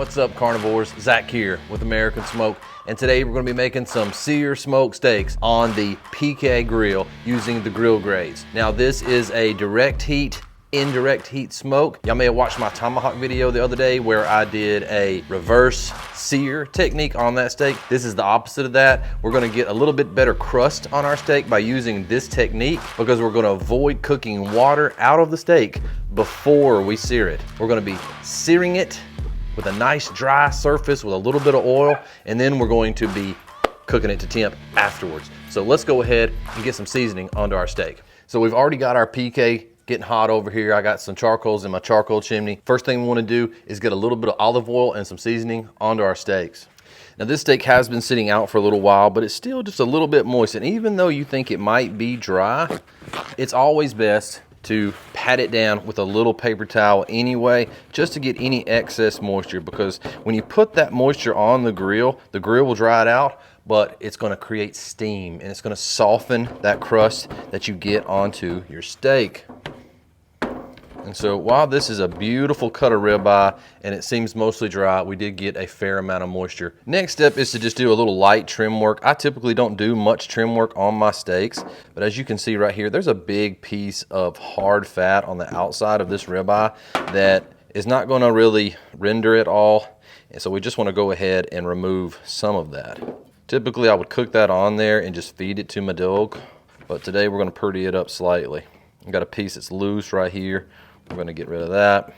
What's up, carnivores? Zach here with American Smoke, and today we're going to be making some sear smoked steaks on the PK grill using the GrillGrates. Now this is a direct heat, indirect heat smoke. Y'all may have watched my tomahawk video the other day where I did a reverse sear technique on that steak. This is the opposite of that. We're gonna get a little bit better crust on our steak by using this technique because we're gonna avoid cooking water out of the steak before we sear it. We're gonna be searing it with a nice dry surface with a little bit of oil, and then we're going to be cooking it to temp afterwards. So let's go ahead and get some seasoning onto our steak. So we've already got our PK getting hot over here. I got some charcoals in my charcoal chimney. First thing we want to do is get a little bit of olive oil and some seasoning onto our steaks. Now this steak has been sitting out for a little while, but it's still just a little bit moist. And even though you think it might be dry, it's always best to pat it down with a little paper towel anyway, just to get any excess moisture, because when you put that moisture on the grill will dry it out, but it's going to create steam and it's going to soften that crust that you get onto your steak. And so while this is a beautiful cut of ribeye and it seems mostly dry, we did get a fair amount of moisture. Next step is to just do a little light trim work. I typically don't do much trim work on my steaks, but as you can see right here, there's a big piece of hard fat on the outside of this ribeye that is not going to really render it all. And so we just want to go ahead and remove some of that. Typically I would cook that on there and just feed it to my dog, but today we're going to pretty it up slightly. I've got a piece that's loose right here. We're going to get rid of that.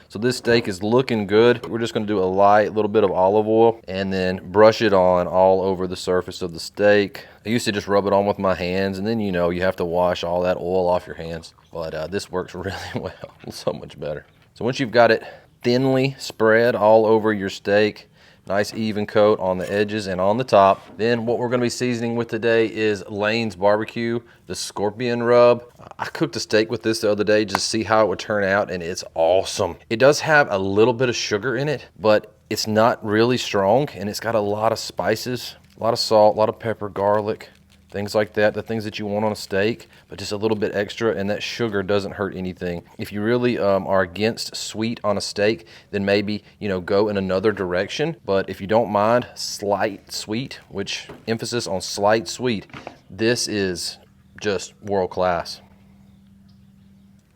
So this steak is looking good. We're just going to do a light little bit of olive oil and then brush it on all over the surface of the steak. I used to just rub it on with my hands, and then you have to wash all that oil off your hands. But this works really well, so much better. So once you've got it thinly spread all over your steak, nice even coat on the edges and on the top. Then what we're going to be seasoning with today is Lane's Barbecue, the scorpion rub. I cooked a steak with this the other day just to see how it would turn out, and it's awesome. It does have a little bit of sugar in it, but it's not really strong, and it's got a lot of spices, a lot of salt, a lot of pepper, garlic, things like that, the things that you want on a steak, but just a little bit extra, and that sugar doesn't hurt anything. If you really are against sweet on a steak, then maybe, go in another direction. But if you don't mind slight sweet, which emphasis on slight sweet, this is just world class.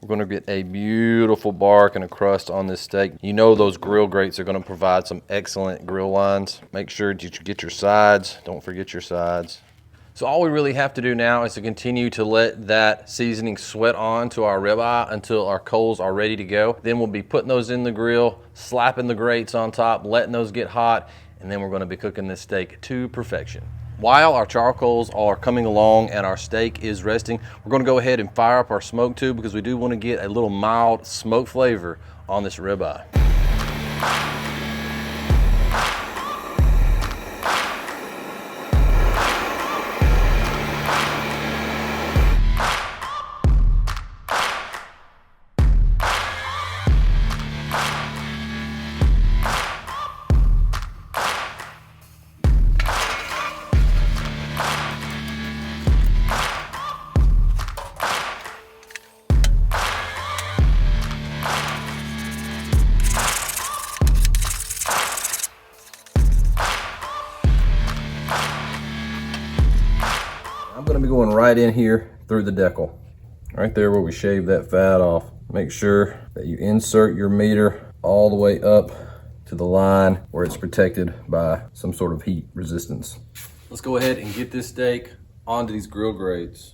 We're gonna get a beautiful bark and a crust on this steak. Those GrillGrates are gonna provide some excellent grill lines. Make sure that you get your sides. Don't forget your sides. So all we really have to do now is to continue to let that seasoning sweat on to our ribeye until our coals are ready to go. Then we'll be putting those in the grill, slapping the grates on top, letting those get hot, and then we're going to be cooking this steak to perfection. While our charcoals are coming along and our steak is resting, we're going to go ahead and fire up our smoke tube because we do want to get a little mild smoke flavor on this ribeye. I'm going to be going right in here through the decal, right there where we shave that fat off. Make sure that you insert your meter all the way up to the line where it's protected by some sort of heat resistance. Let's go ahead and get this steak onto these GrillGrates.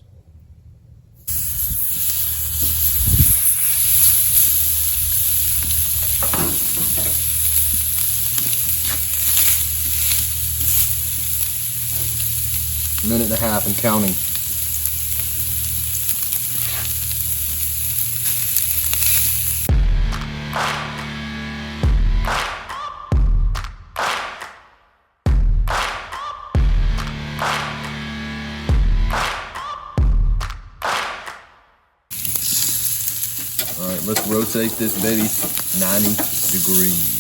Minute and a half and counting. All right, let's rotate this baby 90 degrees.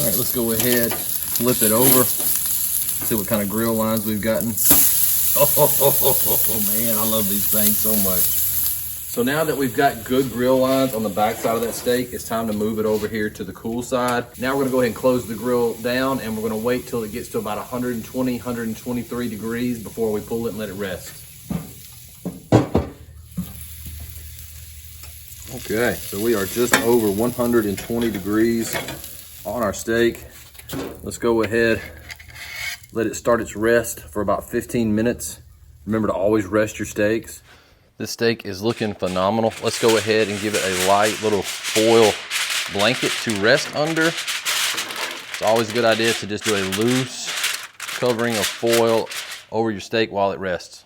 right, let's go ahead, flip it over, see what kind of grill lines we've gotten. Oh man, I love these things so much. So now that we've got good grill lines on the back side of that steak, it's time to move it over here to the cool side. Now we're gonna go ahead and close the grill down, and we're gonna wait till it gets to about 120, 123 degrees before we pull it and let it rest. Okay, so we are just over 120 degrees on our steak. Let's go ahead, let it start its rest for about 15 minutes. Remember to always rest your steaks. This steak is looking phenomenal. Let's go ahead and give it a light little foil blanket to rest under. It's always a good idea to just do a loose covering of foil over your steak while it rests.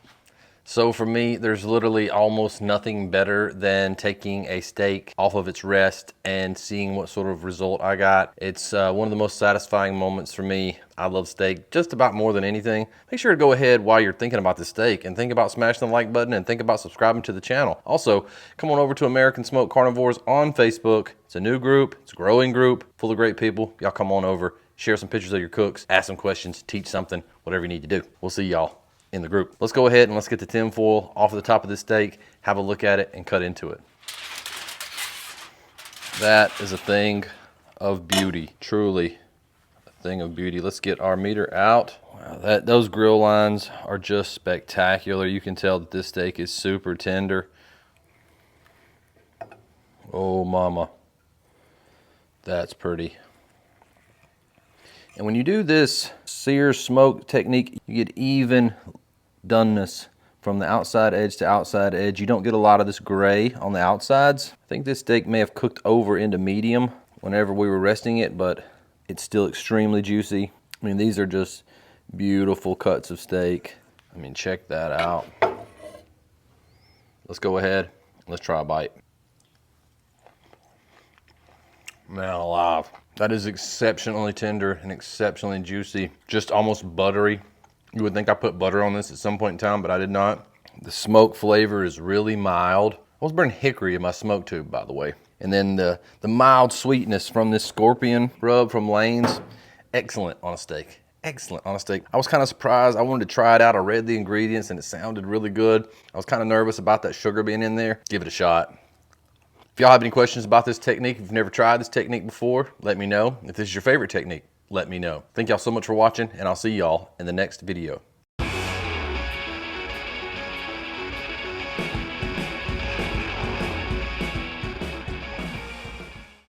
So for me, there's literally almost nothing better than taking a steak off of its rest and seeing what sort of result I got. It's one of the most satisfying moments for me. I love steak just about more than anything. Make sure to go ahead while you're thinking about the steak and think about smashing the like button and think about subscribing to the channel. Also, come on over to American Smoked Carnivores on Facebook. It's a new group, it's a growing group, full of great people. Y'all come on over, share some pictures of your cooks, ask some questions, teach something, whatever you need to do. We'll see y'all in the group. Let's go ahead and let's get the tin foil off of the top of this steak, have a look at it, and cut into it. That is a thing of beauty, truly a thing of beauty. Let's get our meter out. Wow, those grill lines are just spectacular. You can tell that this steak is super tender. Oh mama, that's pretty. And when you do this sear-smoke technique, you get even doneness from the outside edge to outside edge. You don't get a lot of this gray on the outsides. I think this steak may have cooked over into medium whenever we were resting it, but it's still extremely juicy. I mean, these are just beautiful cuts of steak. I mean, check that out. Let's go ahead, let's try a bite. Man alive. That is exceptionally tender and exceptionally juicy. Just almost buttery. You would think I put butter on this at some point in time, but I did not. The smoke flavor is really mild. I was burning hickory in my smoke tube, by the way. And then the mild sweetness from this scorpion rub from Lane's, excellent on a steak. Excellent on a steak. I was kind of surprised. I wanted to try it out. I read the ingredients and it sounded really good. I was kind of nervous about that sugar being in there. Give it a shot. If y'all have any questions about this technique, if you've never tried this technique before, let me know. If this is your favorite technique, let me know. Thank y'all so much for watching, and I'll see y'all in the next video.